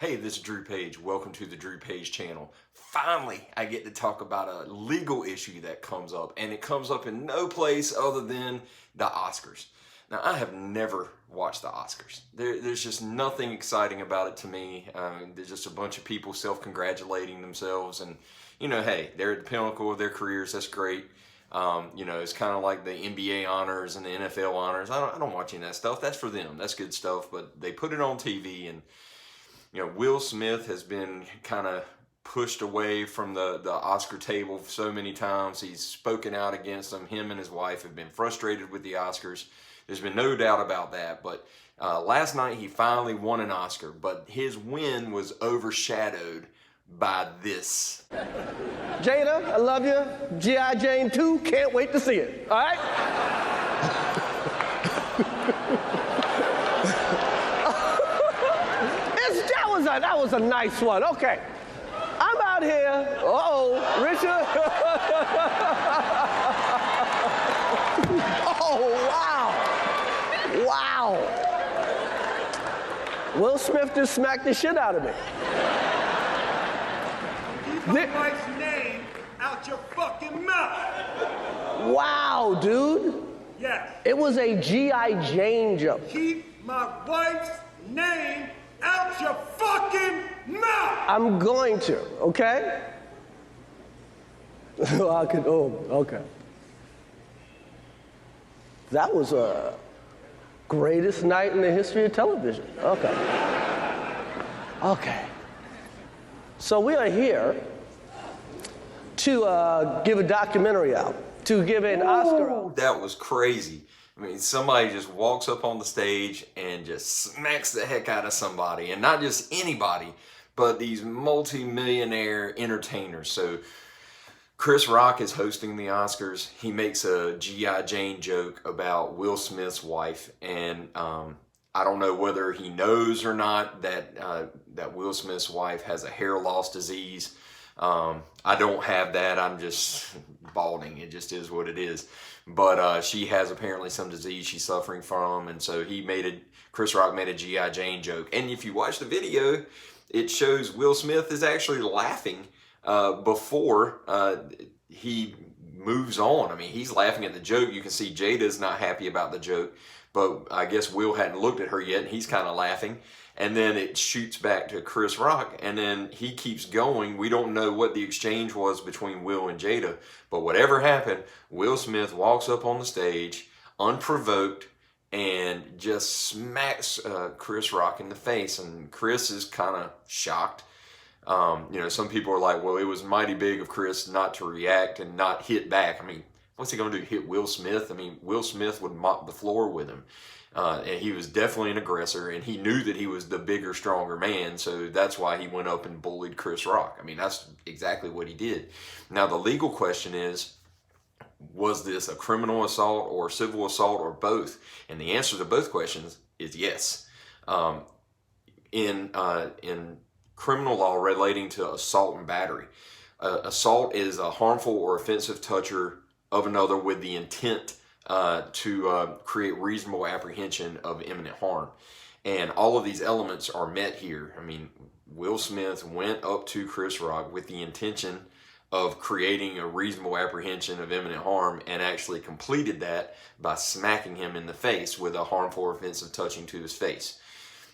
Hey, this is Drew Page. Welcome to the Drew Page channel. Finally, I get to talk about a legal issue that comes up, and it comes up in no place other than the Oscars. Now, I have never watched the Oscars. There's just nothing exciting about it to me. There's just a bunch of people self-congratulating themselves, and hey, they're at the pinnacle of their careers. That's great. It's kind of like the NBA honors and the NFL honors. I don't watch any of that stuff. That's for them. That's good stuff. But they put it on TV, and Will Smith has been kind of pushed away from the Oscar table so many times. He's spoken out against them. Him and his wife have been frustrated with the Oscars. There's been no doubt about that. But last night he finally won an Oscar, but his win was overshadowed by this. Jada, I love you. G.I. Jane 2, can't wait to see it. All right? That was a nice one. Okay. I'm out here. Richard. Oh, wow. Wow. Will Smith just smacked the shit out of me. Keep my wife's name out your fucking mouth. Wow, dude. Yes. It was a G.I. Jane joke. Keep my wife's name out your fucking mouth! I'm going to, okay? Okay. That was a greatest night in the history of television. Okay. Okay. So we are here to give a documentary out, to give an Oscar out. That was crazy. I mean, somebody just walks up on the stage and just smacks the heck out of somebody. And not just anybody, but these multi-millionaire entertainers. So Chris Rock is hosting the Oscars. He makes a G.I. Jane joke about Will Smith's wife. And I don't know whether he knows or not that Will Smith's wife has a hair loss disease. I don't have that. I'm just balding. It just is what it is. But she has apparently some disease she's suffering from, and so Chris Rock made a G.I. Jane joke. And if you watch the video, it shows Will Smith is actually laughing before he moves on. I mean, he's laughing at the joke. You can see Jada's not happy about the joke, but I guess Will hadn't looked at her yet, and he's kind of laughing. And then it shoots back to Chris Rock, and then he keeps going. We don't know what the exchange was between Will and Jada, but whatever happened, Will Smith walks up on the stage, unprovoked, and just smacks Chris Rock in the face. And Chris is kind of shocked. Some people are like, well, it was mighty big of Chris not to react and not hit back. I mean, what's he going to do, hit Will Smith? I mean, Will Smith would mop the floor with him. And he was definitely an aggressor, and he knew that he was the bigger, stronger man, so that's why he went up and bullied Chris Rock. I mean, that's exactly what he did. Now, the legal question is, was this a criminal assault or civil assault or both? And the answer to both questions is yes. In criminal law relating to assault and battery, assault is a harmful or offensive toucher of another with the intent to create reasonable apprehension of imminent harm. And all of these elements are met here. I mean, Will Smith went up to Chris Rock with the intention of creating a reasonable apprehension of imminent harm, and actually completed that by smacking him in the face with a harmful or offensive touching to his face.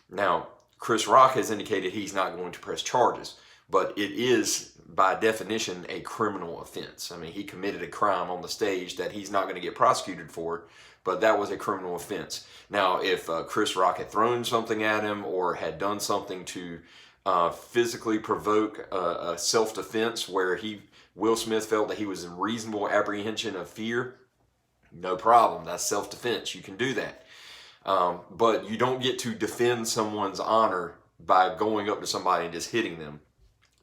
Now, Chris Rock has indicated he's not going to press charges, but it is, by definition, a criminal offense. I mean, he committed a crime on the stage that he's not going to get prosecuted for, but that was a criminal offense. Now, if Chris Rock had thrown something at him or had done something to physically provoke a self-defense where Will Smith felt that he was in reasonable apprehension of fear, no problem. That's self-defense. You can do that. But you don't get to defend someone's honor by going up to somebody and just hitting them.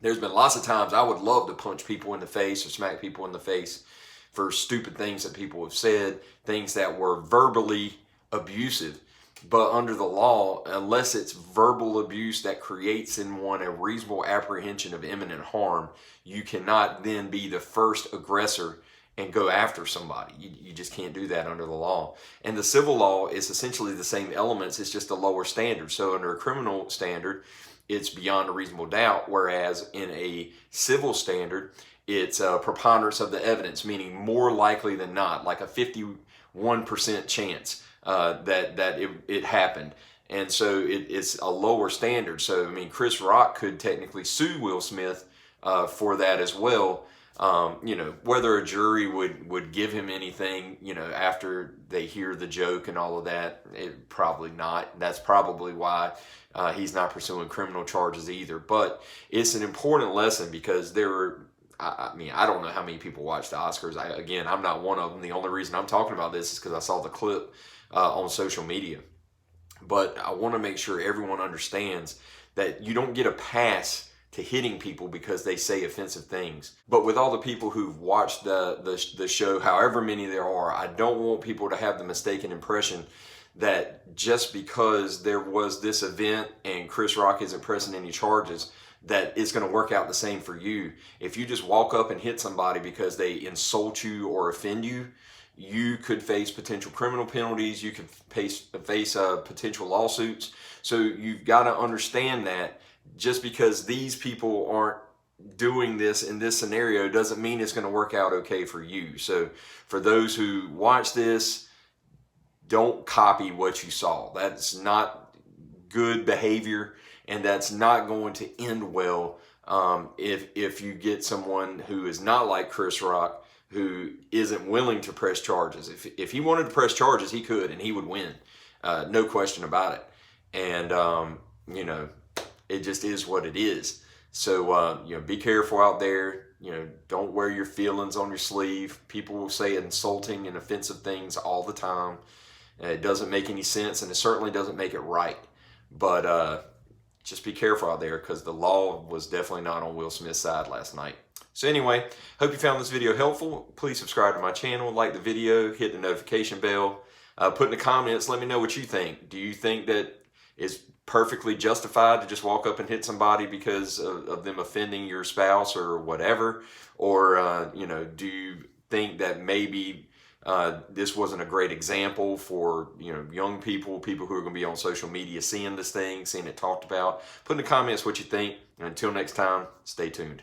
There's been lots of times I would love to punch people in the face or smack people in the face for stupid things that people have said, things that were verbally abusive. But under the law, unless it's verbal abuse that creates in one a reasonable apprehension of imminent harm, you cannot then be the first aggressor and go after somebody. You just can't do that under the law. And the civil law is essentially the same elements, it's just a lower standard. So under a criminal standard, it's beyond a reasonable doubt, whereas in a civil standard, it's a preponderance of the evidence, meaning more likely than not, like a 51% chance that it happened. And so it's a lower standard. So, I mean, Chris Rock could technically sue Will Smith for that as well. You know, whether a jury would give him anything, you know, after they hear the joke and all of that, probably not. That's probably why he's not pursuing criminal charges either. But it's an important lesson because I mean, I don't know how many people watch the Oscars. Again, I'm not one of them. The only reason I'm talking about this is because I saw the clip on social media. But I want to make sure everyone understands that you don't get a pass to hitting people because they say offensive things. But with all the people who've watched the show, however many there are, I don't want people to have the mistaken impression that just because there was this event and Chris Rock isn't pressing any charges, that it's going to work out the same for you. If you just walk up and hit somebody because they insult you or offend you, you could face potential criminal penalties. You could face potential lawsuits. So you've got to understand that just because these people aren't doing this in this scenario doesn't mean it's going to work out okay for you. So for those who watch this, don't copy what you saw. That's not good behavior, and that's not going to end well if you get someone who is not like Chris Rock, who isn't willing to press charges. If he wanted to press charges, he could, and he would win. No question about it. And, you know, it just is what it is. So, you know, be careful out there. You know, don't wear your feelings on your sleeve. People will say insulting and offensive things all the time. It doesn't make any sense, and it certainly doesn't make it right. But just be careful out there, because the law was definitely not on Will Smith's side last night. So anyway, hope you found this video helpful. Please subscribe to my channel, like the video, hit the notification bell. Put in the comments, let me know what you think. Do you think that it's perfectly justified to just walk up and hit somebody because of them offending your spouse or whatever? Or, you know, do you think that maybe this wasn't a great example for, you know, young people who are going to be on social media seeing this thing, seeing it talked about? Put in the comments what you think. And until next time, stay tuned.